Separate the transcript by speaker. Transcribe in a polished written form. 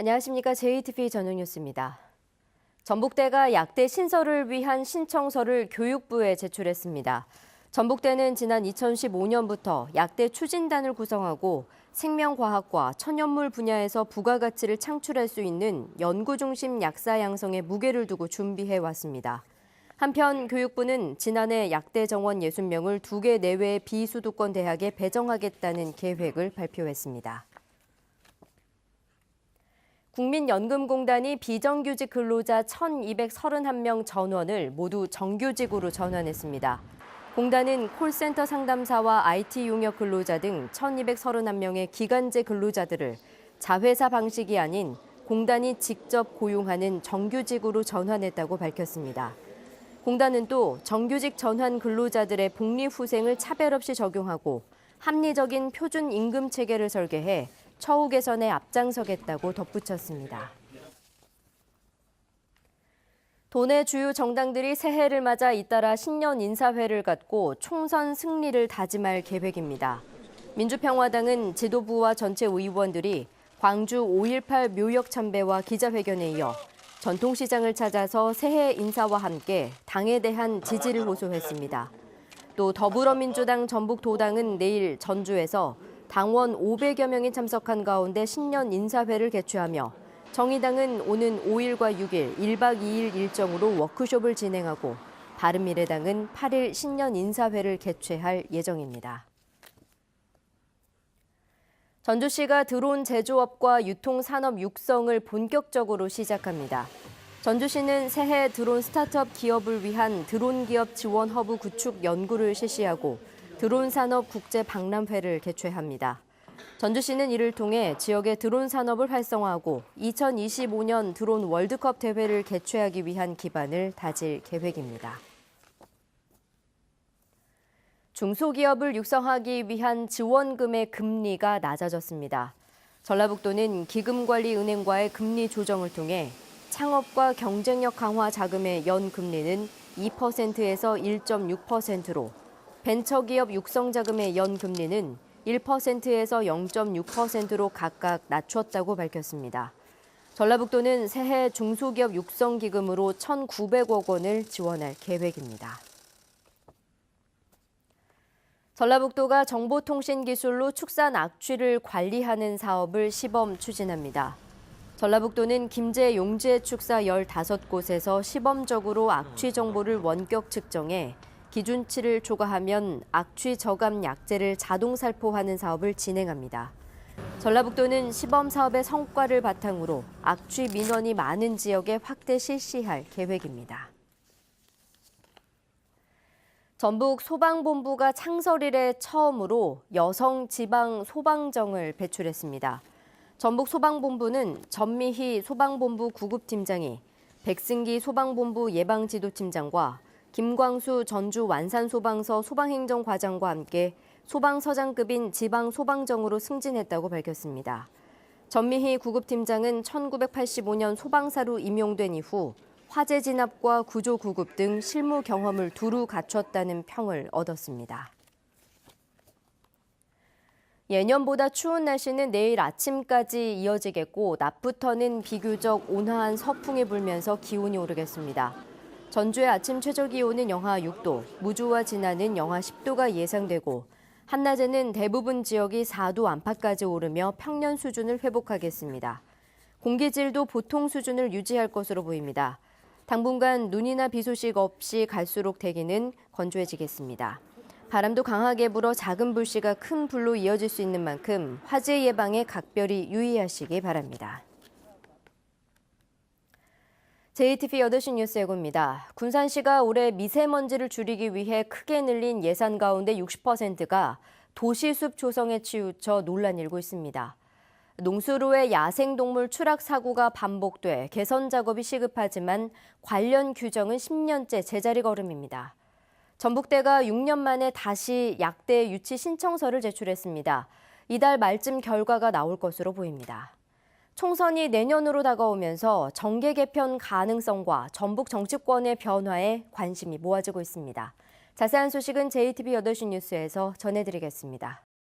Speaker 1: 안녕하십니까. JTV 저녁 뉴스입니다. 전북대가 약대 신설을 위한 신청서를 교육부에 제출했습니다. 전북대는 지난 2015년부터 약대 추진단을 구성하고 생명과학과 천연물 분야에서 부가가치를 창출할 수 있는 연구 중심 약사 양성에 무게를 두고 준비해 왔습니다. 한편 교육부는 지난해 약대 정원 60명을 2개 내외의 비수도권 대학에 배정하겠다는 계획을 발표했습니다. 국민연금공단이 비정규직 근로자 1,231명 전원을 모두 정규직으로 전환했습니다. 공단은 콜센터 상담사와 IT 용역 근로자 등 1,231명의 기간제 근로자들을 자회사 방식이 아닌 공단이 직접 고용하는 정규직으로 전환했다고 밝혔습니다. 공단은 또 정규직 전환 근로자들의 복리후생을 차별 없이 적용하고 합리적인 표준 임금 체계를 설계해 처우 개선에 앞장서겠다고 덧붙였습니다. 도내 주요 정당들이 새해를 맞아 잇따라 신년 인사회를 갖고 총선 승리를 다짐할 계획입니다. 민주평화당은 지도부와 전체 의원들이 광주 5.18 묘역 참배와 기자회견에 이어 전통시장을 찾아서 새해 인사와 함께 당에 대한 지지를 호소했습니다. 또 더불어민주당 전북도당은 내일 전주에서 당원 500여 명이 참석한 가운데 신년 인사회를 개최하며 정의당은 오는 5일과 6일 1박 2일 일정으로 워크숍을 진행하고 바른미래당은 8일 신년 인사회를 개최할 예정입니다. 전주시가 드론 제조업과 유통산업 육성을 본격적으로 시작합니다. 전주시는 새해 드론 스타트업 기업을 위한 드론 기업 지원 허브 구축 연구를 실시하고 드론 산업 국제 박람회를 개최합니다. 전주시는 이를 통해 지역의 드론 산업을 활성화하고 2025년 드론 월드컵 대회를 개최하기 위한 기반을 다질 계획입니다. 중소기업을 육성하기 위한 지원금의 금리가 낮아졌습니다. 전라북도는 기금관리은행과의 금리 조정을 통해 창업과 경쟁력 강화 자금의 연금리는 2%에서 1.6%로 벤처기업 육성자금의 연금리는 1%에서 0.6%로 각각 낮췄다고 밝혔습니다. 전라북도는 새해 중소기업 육성기금으로 1,900억 원을 지원할 계획입니다. 전라북도가 정보통신기술로 축산 악취를 관리하는 사업을 시범 추진합니다. 전라북도는 김제 용제 축사 15곳에서 시범적으로 악취 정보를 원격 측정해 기준치를 초과하면 악취 저감 약제를 자동 살포하는 사업을 진행합니다. 전라북도는 시범 사업의 성과를 바탕으로 악취 민원이 많은 지역에 확대 실시할 계획입니다. 전북 소방본부가 창설 이래 처음으로 여성 지방 소방정을 배출했습니다. 전북 소방본부는 전미희 소방본부 구급팀장이 백승기 소방본부 예방지도팀장과 김광수 전주 완산소방서 소방행정과장과 함께 소방서장급인 지방소방정으로 승진했다고 밝혔습니다. 전미희 구급팀장은 1985년 소방사로 임용된 이후 화재 진압과 구조 구급 등 실무 경험을 두루 갖췄다는 평을 얻었습니다. 예년보다 추운 날씨는 내일 아침까지 이어지겠고 낮부터는 비교적 온화한 서풍이 불면서 기온이 오르겠습니다. 전주의 아침 최저기온은 영하 6도, 무주와 진안은 영하 10도가 예상되고 한낮에는 대부분 지역이 4도 안팎까지 오르며 평년 수준을 회복하겠습니다. 공기질도 보통 수준을 유지할 것으로 보입니다. 당분간 눈이나 비 소식 없이 갈수록 대기는 건조해지겠습니다. 바람도 강하게 불어 작은 불씨가 큰 불로 이어질 수 있는 만큼 화재 예방에 각별히 유의하시기 바랍니다. JTV 8시 뉴스 예고입니다. 군산시가 올해 미세먼지를 줄이기 위해 크게 늘린 예산 가운데 60%가 도시숲 조성에 치우쳐 논란이 일고 있습니다. 농수로의 야생동물 추락 사고가 반복돼 개선 작업이 시급하지만 관련 규정은 10년째 제자리 걸음입니다. 전북대가 6년 만에 다시 약대 유치 신청서를 제출했습니다. 이달 말쯤 결과가 나올 것으로 보입니다. 총선이 내년으로 다가오면서 정계 개편 가능성과 전북 정치권의 변화에 관심이 모아지고 있습니다. 자세한 소식은 JTV 8시 뉴스에서 전해드리겠습니다.